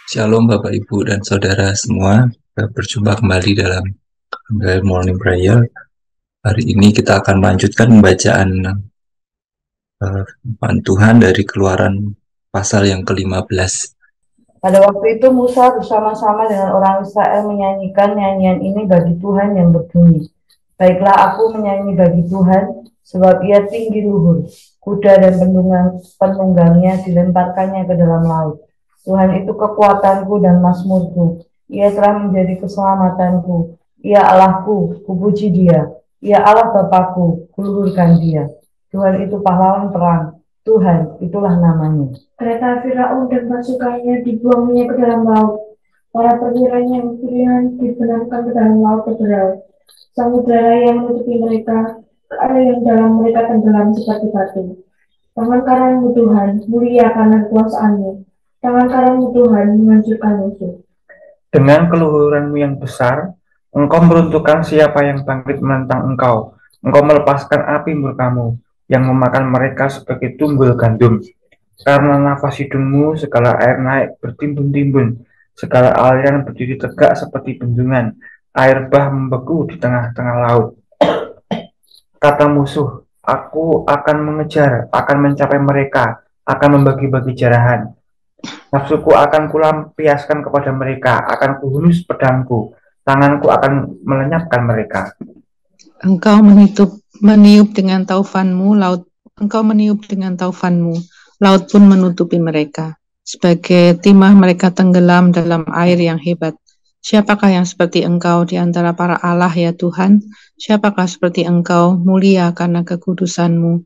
Shalom Bapak Ibu dan Saudara semua. Kita berjumpa kembali dalam Morning Prayer. Hari ini kita akan melanjutkan pembacaan firman Tuhan dari Keluaran pasal yang ke-15. Pada waktu itu Musa bersama-sama dengan orang Israel menyanyikan nyanyian ini bagi Tuhan yang berbunyi, "Baiklah aku menyanyi bagi Tuhan, sebab ia tinggi luhur. Kuda dan penunggangnya dilemparkannya ke dalam laut. Tuhan itu kekuatanku dan mazmurku. Ia telah menjadi keselamatanku. Ia Allahku, kupuji dia. Ia Allah Bapakku, kuluhurkan dia. Tuhan itu pahlawan perang. Tuhan, itulah namanya." Kereta Firaun dan pasukannya dibuangnya ke dalam laut. Para perwiranya yang pilihan dibenamkan ke dalam laut terbelah. Samudera yang menutupi mereka, air yang dalam mereka tenggelam seperti batu. Tangan kananmu Tuhan, mulia karena kekuasaanmu. Tangan kananmu Tuhan, menghancurkan musuh. Dengan keluhuranmu yang besar, engkau meruntuhkan siapa yang bangkit menentang engkau. Engkau melepaskan api murkamu, yang memakan mereka sebagai tunggul gandum. Karena nafas hidungmu, segala air naik bertimbun-timbun, segala aliran berdiri tegak seperti bendungan, air bah membeku di tengah-tengah laut. Kata musuh, aku akan mengejar, akan mencapai mereka, akan membagi-bagi jarahan. Nafsuku akan kulampiaskan kepada mereka, akan kuhunus pedangku, tanganku akan melenyapkan mereka. Engkau meniup dengan taufanmu, laut pun menutupi mereka. Sebagai timah mereka tenggelam dalam air yang hebat. Siapakah yang seperti engkau di antara para Allah ya Tuhan? Siapakah seperti engkau, mulia karena kekudusanmu,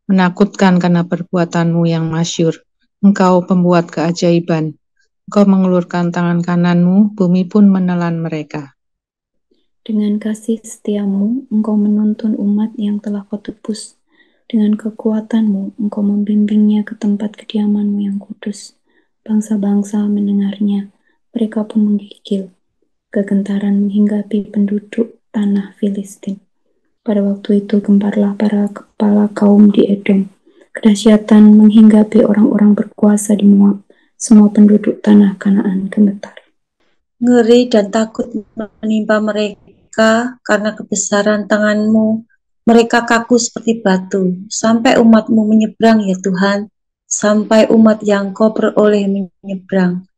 menakutkan karena perbuatanmu yang masyhur. Engkau pembuat keajaiban. Engkau mengulurkan tangan kananmu, bumi pun menelan mereka. Dengan kasih setiamu, engkau menuntun umat yang telah kau tebus. Dengan kekuatanmu, engkau membimbingnya ke tempat kediamanmu yang kudus. Bangsa-bangsa mendengarnya, mereka pun menggigil. Kegentaran menghinggapi penduduk tanah Filistin. Pada waktu itu gemparlah para kepala kaum di Edom. Kedahsyatan menghinggapi orang-orang berkuasa di Moab. Semua penduduk tanah Kanaan gemetar. Ngeri dan takut menimpa mereka karena kebesaran tanganmu. Mereka kaku seperti batu, sampai umatmu menyeberang ya Tuhan, sampai umat yang kau peroleh menyeberang.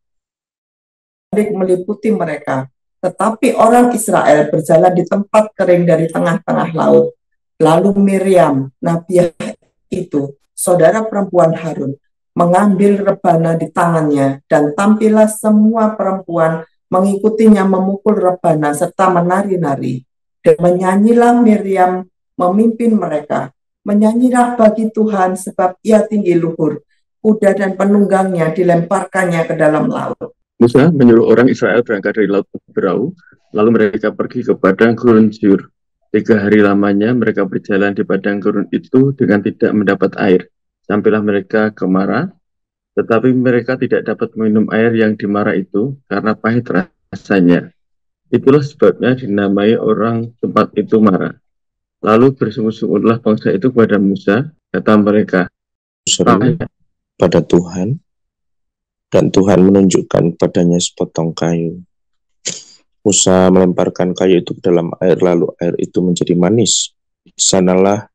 Meliputi mereka, tetapi orang Israel berjalan di tempat kering dari tengah-tengah laut. Lalu Miriam, nabiah itu, saudara perempuan Harun, mengambil rebana di tangannya, dan tampillah semua perempuan mengikutinya memukul rebana serta menari-nari. Dan menyanyilah Miriam memimpin mereka. Menyanyilah bagi Tuhan sebab ia tinggi luhur. Kuda dan penunggangnya dilemparkannya ke dalam laut. Musa menyuruh orang Israel berangkat dari Laut Berau, lalu mereka pergi ke padang gurun Shur. 3 hari lamanya mereka berjalan di padang gurun itu dengan tidak mendapat air. Sampailah mereka ke Mara, tetapi mereka tidak dapat minum air yang di Mara itu karena pahit rasanya. Itulah sebabnya dinamai orang tempat itu Mara. Lalu bersungut-sungutlah bangsa itu kepada Musa, kata mereka, pada Tuhan, dan Tuhan menunjukkan kepadanya sepotong kayu. Musa melemparkan kayu itu ke dalam air, lalu air itu menjadi manis. Di sanalah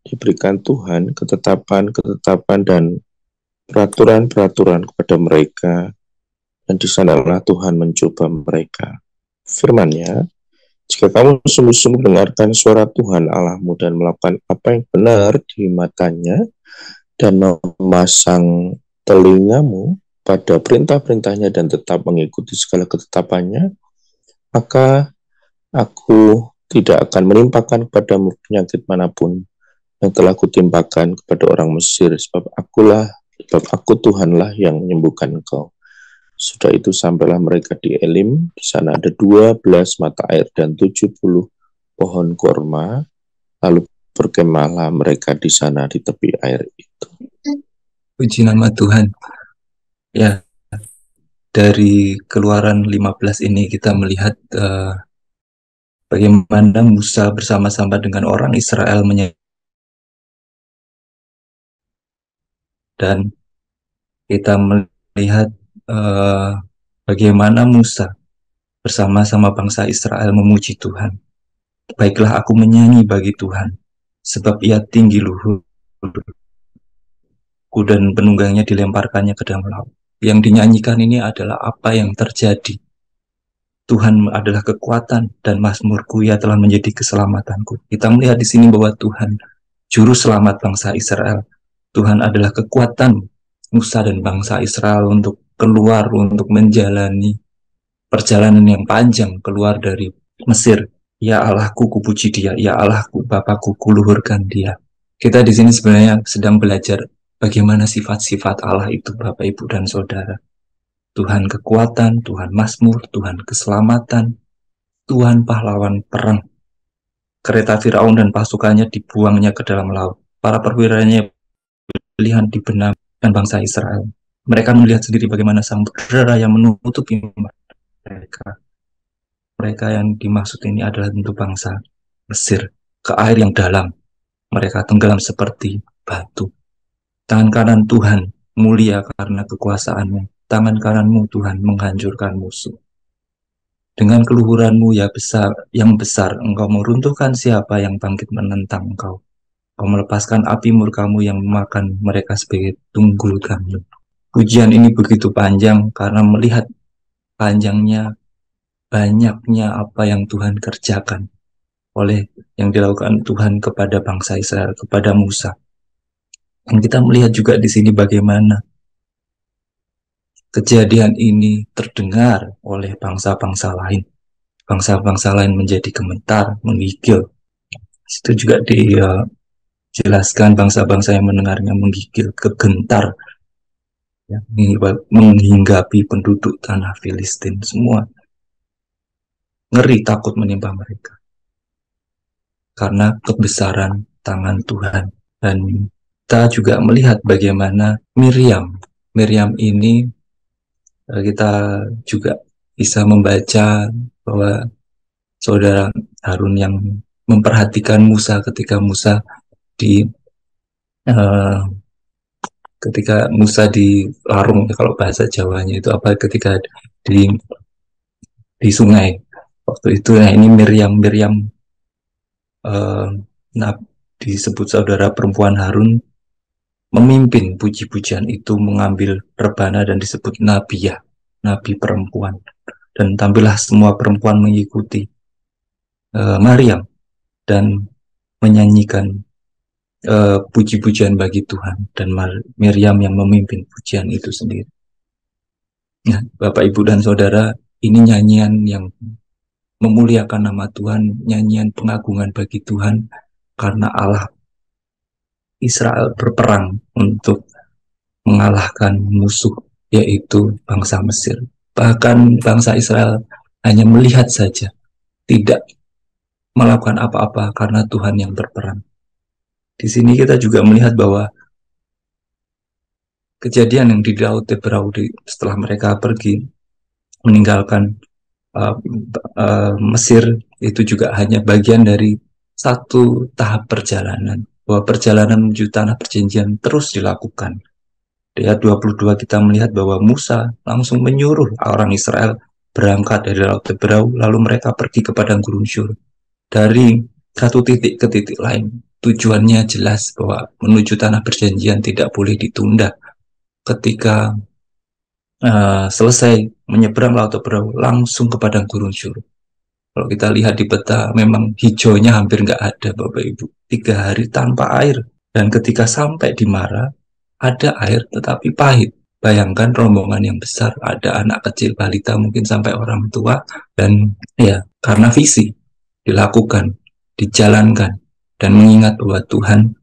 diberikan Tuhan ketetapan dan peraturan-peraturan kepada mereka, dan di sanalah Tuhan mencoba mereka. Firman-Nya, jika kamu sungguh-sungguh mendengarkan suara Tuhan Allahmu dan melakukan apa yang benar di matanya, dan memasang telingamu pada perintah-perintahnya dan tetap mengikuti segala ketetapannya, maka aku tidak akan menimpakan kepadamu penyakit manapun yang telah kutimpakan kepada orang Mesir, sebab aku Tuhanlah yang menyembuhkan engkau. Sudah itu sampailah mereka di Elim, di sana ada 12 mata air dan 70 pohon korma, lalu berkemahlah mereka di sana di tepi air itu. Puji nama Tuhan. Ya, dari Keluaran 15 ini kita melihat bagaimana Musa bersama-sama dengan orang Israel dan kita melihat bagaimana Musa bersama-sama bangsa Israel memuji Tuhan. Baiklah aku menyanyi bagi Tuhan, sebab ia tinggi luhur, dan penunggangnya dilemparkannya ke dalam laut. Yang dinyanyikan ini adalah apa yang terjadi. Tuhan adalah kekuatan dan mazmurku, ia telah menjadi keselamatanku. Kita melihat di sini bahwa Tuhan, juru selamat bangsa Israel. Tuhan adalah kekuatan Musa dan bangsa Israel untuk keluar, untuk menjalani perjalanan yang panjang keluar dari Mesir. Ya Allahku, kupuji dia. Ya Allahku, Bapakku, kuluhurkan dia. Kita di sini sebenarnya sedang belajar bagaimana sifat-sifat Allah itu, Bapak, Ibu, dan Saudara. Tuhan kekuatan, Tuhan mazmur, Tuhan keselamatan, Tuhan pahlawan perang. Kereta Firaun dan pasukannya dibuangnya ke dalam laut. Para perwiranya pilihan di benam dan bangsa Israel. Mereka melihat sendiri bagaimana sang berderah yang menutupi mereka. Mereka yang dimaksud ini adalah tentu bangsa Mesir. Ke air yang dalam, mereka tenggelam seperti batu. Tangan kanan Tuhan mulia karena kekuasaannya. Tangan kananmu Tuhan menghancurkan musuh. Dengan keluhuranmu ya besar, yang besar, engkau meruntuhkan siapa yang bangkit menentang engkau. Kau melepaskan api murkamu yang memakan mereka sebagai tunggul gandum. Pujian ini begitu panjang karena melihat panjangnya, banyaknya apa yang Tuhan kerjakan oleh yang dilakukan Tuhan kepada bangsa Israel, kepada Musa. Dan kita melihat juga di sini bagaimana kejadian ini terdengar oleh bangsa-bangsa lain. Bangsa-bangsa lain menjadi gemetar, menggigil. Itu juga dijelaskan bangsa-bangsa yang mendengarnya menggigil, kegentar, ya, menghinggapi penduduk tanah Filistin. Semua ngeri, takut menimpa mereka karena kebesaran tangan Tuhan. Dan kita juga melihat bagaimana Miriam ini, kita juga bisa membaca bahwa saudara Harun yang memperhatikan Musa ketika Musa dilarung, kalau bahasa Jawanya itu apa, ketika di sungai waktu itu. Nah, ini Miriam disebut saudara perempuan Harun, memimpin puji-pujian itu, mengambil rebana dan disebut nabiyah, nabi perempuan. Dan tampillah semua perempuan mengikuti Maryam dan menyanyikan puji-pujian bagi Tuhan, dan Miriam yang memimpin pujian itu sendiri. Nah, Bapak, Ibu, dan Saudara, ini nyanyian yang memuliakan nama Tuhan, nyanyian pengagungan bagi Tuhan, karena Allah Israel berperang untuk mengalahkan musuh, yaitu bangsa Mesir. Bahkan bangsa Israel hanya melihat saja, tidak melakukan apa-apa karena Tuhan yang berperang. Di sini kita juga melihat bahwa kejadian yang di Laut Teberau setelah mereka pergi meninggalkan Mesir, itu juga hanya bagian dari satu tahap perjalanan, bahwa perjalanan menuju tanah perjanjian terus dilakukan. Di ayat 22 kita melihat bahwa Musa langsung menyuruh orang Israel berangkat dari Laut Teberau, lalu mereka pergi ke padang gurun Syur. Dari satu titik ke titik lain, tujuannya jelas bahwa menuju tanah perjanjian tidak boleh ditunda. Ketika selesai menyeberang Laut Teberau, langsung ke padang gurun Syur. Kalau kita lihat di peta, memang hijaunya hampir nggak ada, Bapak Ibu. 3 hari tanpa air. Dan ketika sampai di Mara, ada air tetapi pahit. Bayangkan rombongan yang besar, ada anak kecil, balita, mungkin sampai orang tua. Dan ya, karena visi dilakukan, dijalankan, dan mengingat bahwa Tuhan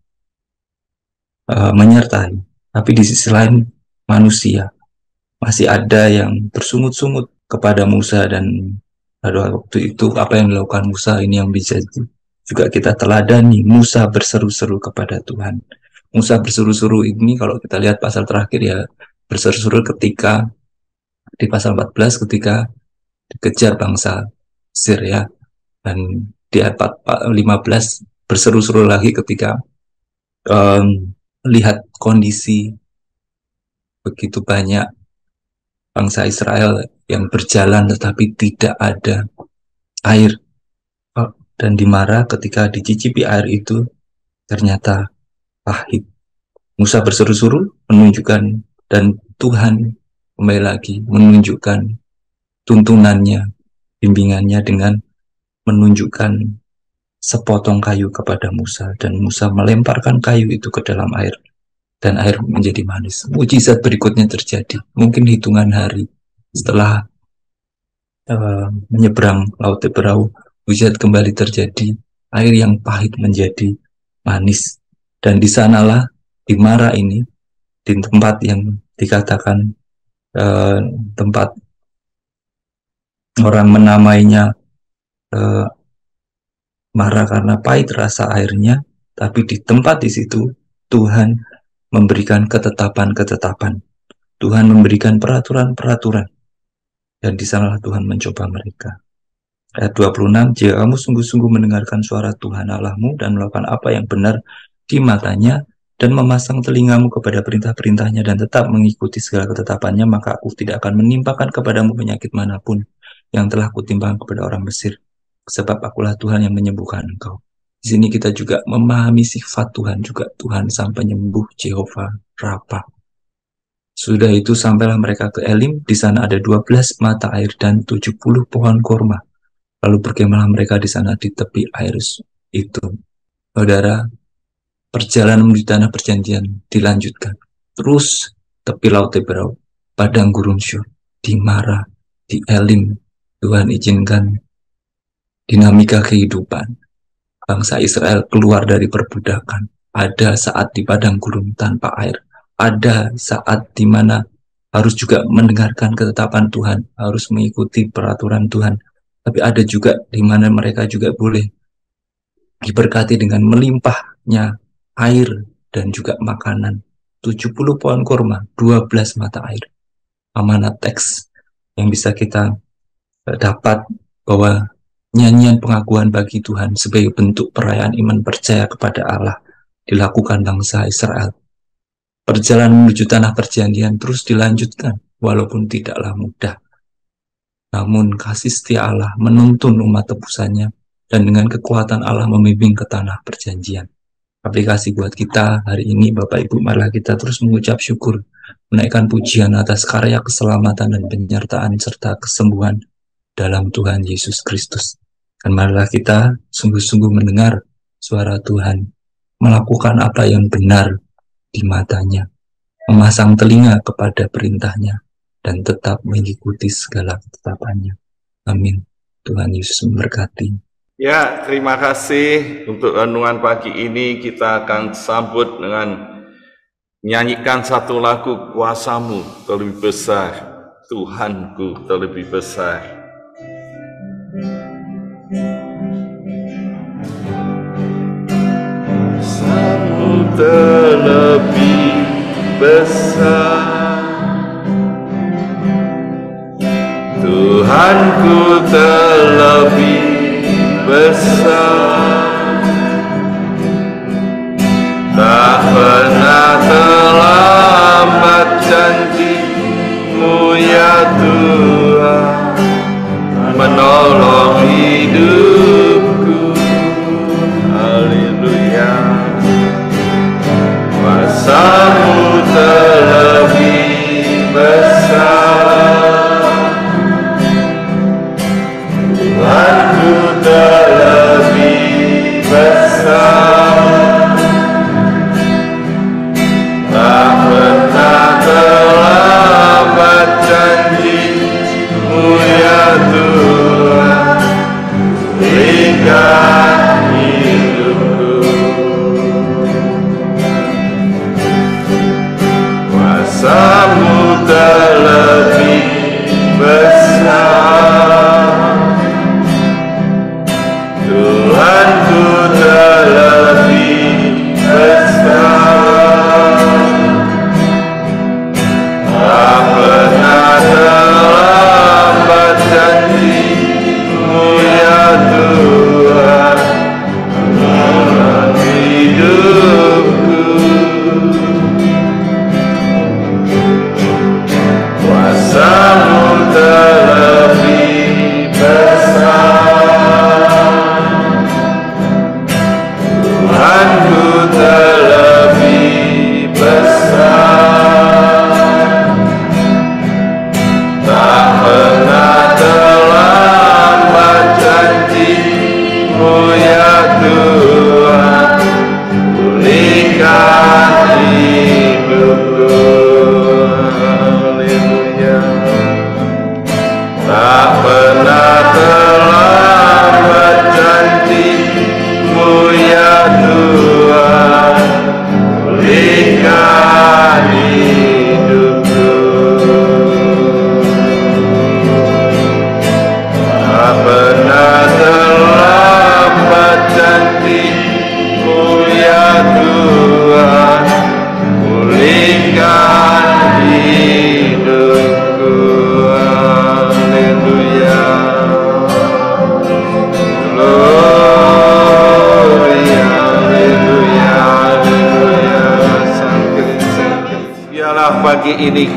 menyertai. Tapi di sisi lain, manusia masih ada yang bersungut-sungut kepada Musa, dan pada waktu itu apa yang dilakukan Musa ini yang bisa juga kita teladani. Musa berseru-seru kepada Tuhan. Musa berseru-seru ini kalau kita lihat pasal terakhir, ya, berseru-seru ketika di pasal 14 ketika dikejar bangsa Mesir, ya. Dan di ayat 15 berseru-seru lagi ketika lihat kondisi begitu banyak bangsa Israel yang berjalan tetapi tidak ada air. Dan di Mara ketika dicicipi air itu ternyata pahit. Musa berseru-seru menunjukkan, dan Tuhan kembali lagi menunjukkan tuntunannya, bimbingannya dengan menunjukkan sepotong kayu kepada Musa, dan Musa melemparkan kayu itu ke dalam air dan air menjadi manis. Mujizat berikutnya terjadi mungkin hitungan hari setelah menyeberang Laut Teberau. Mujizat kembali terjadi, air yang pahit menjadi manis. Dan di sanalah, di Mara ini, di tempat yang dikatakan tempat orang menamainya Mara karena pahit rasa airnya, tapi di tempat di situ Tuhan memberikan ketetapan-ketetapan. Tuhan memberikan peraturan-peraturan. Dan di sanalah Tuhan mencoba mereka. Ayat 26, jika kamu sungguh-sungguh mendengarkan suara Tuhan Allahmu dan melakukan apa yang benar di matanya, dan memasang telingamu kepada perintah-perintahnya dan tetap mengikuti segala ketetapannya, maka aku tidak akan menimpakan kepadamu penyakit manapun yang telah kutimpakan kepada orang Mesir, sebab akulah Tuhan yang menyembuhkan engkau. Di sini kita juga memahami sifat Tuhan juga, Tuhan sang penyembuh, Jehovah Rafa. Sudah itu sampailah mereka ke Elim, di sana ada 12 mata air dan 70 pohon korma. Lalu berkemahlah mereka di sana di tepi air itu. Saudara, perjalanan menuju tanah perjanjian dilanjutkan. Terus tepi Laut Teberau, padang gurun Syur, di Mara, di Elim. Tuhan izinkan dinamika kehidupan bangsa Israel keluar dari perbudakan. Ada saat di padang gurun tanpa air. Ada saat di mana harus juga mendengarkan ketetapan Tuhan, harus mengikuti peraturan Tuhan. Tapi ada juga di mana mereka juga boleh diberkati dengan melimpahnya air dan juga makanan. 70 pohon korma, 12 mata air. Amanat teks yang bisa kita dapat bahwa nyanyian pengakuan bagi Tuhan sebagai bentuk perayaan iman percaya kepada Allah dilakukan bangsa Israel. Perjalanan menuju tanah perjanjian terus dilanjutkan walaupun tidaklah mudah. Namun kasih setia Allah menuntun umat tebusannya dan dengan kekuatan Allah membimbing ke tanah perjanjian. Aplikasi buat kita hari ini, Bapak Ibu, marilah kita terus mengucap syukur, menaikkan pujian atas karya keselamatan dan penyertaan serta kesembuhan dalam Tuhan Yesus Kristus. Dan marilah kita sungguh-sungguh mendengar suara Tuhan, melakukan apa yang benar di matanya, memasang telinga kepada perintahnya, dan tetap mengikuti segala ketetapannya. Amin. Tuhan Yesus memberkati. Ya, terima kasih untuk renungan pagi ini. Kita akan sambut dengan menyanyikan satu lagu, Kuasamu terlebih besar, Tuhanku terlebih besar. Kuasamu terlebih besar, Tuhanku terlebih besar, tak pernah terlambat janji-Mu ya Tuhan, menolong hidupku. Haleluya. Kuasa-Mu terlebih besar, Tuhanku terlebih besar, tak pernah terlambat janji-Mu ya Tuhan, berikan hidupku. Kuasa-Mu terlebih besar, Tuhanku terlebih pagi ini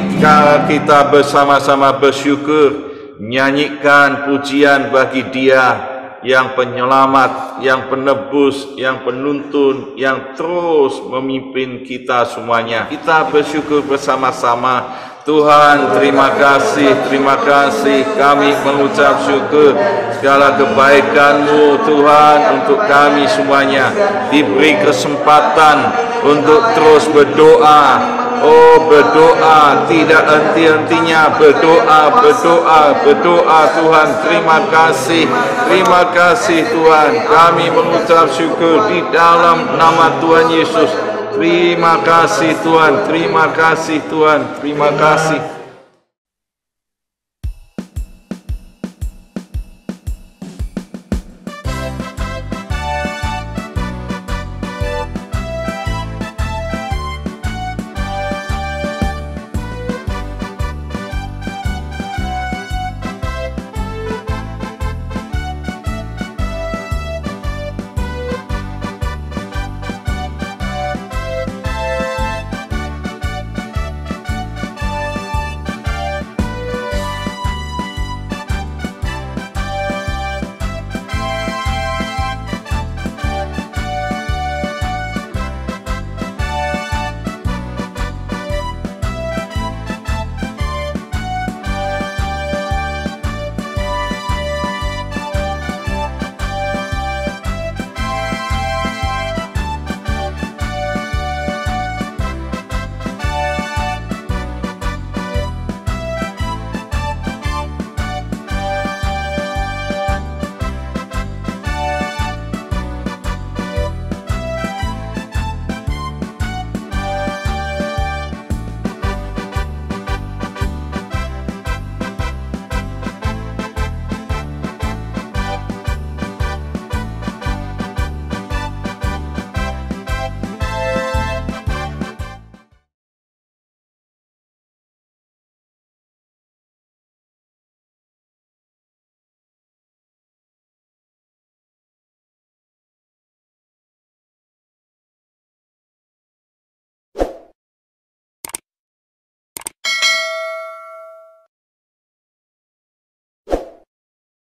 kita bersama-sama bersyukur, nyanyikan pujian bagi Dia yang penyelamat, yang penebus, yang penuntun, yang terus memimpin kita semuanya. Kita bersyukur bersama-sama. Tuhan, terima kasih kami mengucap syukur segala kebaikan-Mu Tuhan untuk kami semuanya, diberi kesempatan untuk terus berdoa. Oh, berdoa tidak henti-hentinya, berdoa Tuhan. Terima kasih Tuhan, kami mengucap syukur di dalam nama Tuhan Yesus. Terima kasih Tuhan, terima kasih.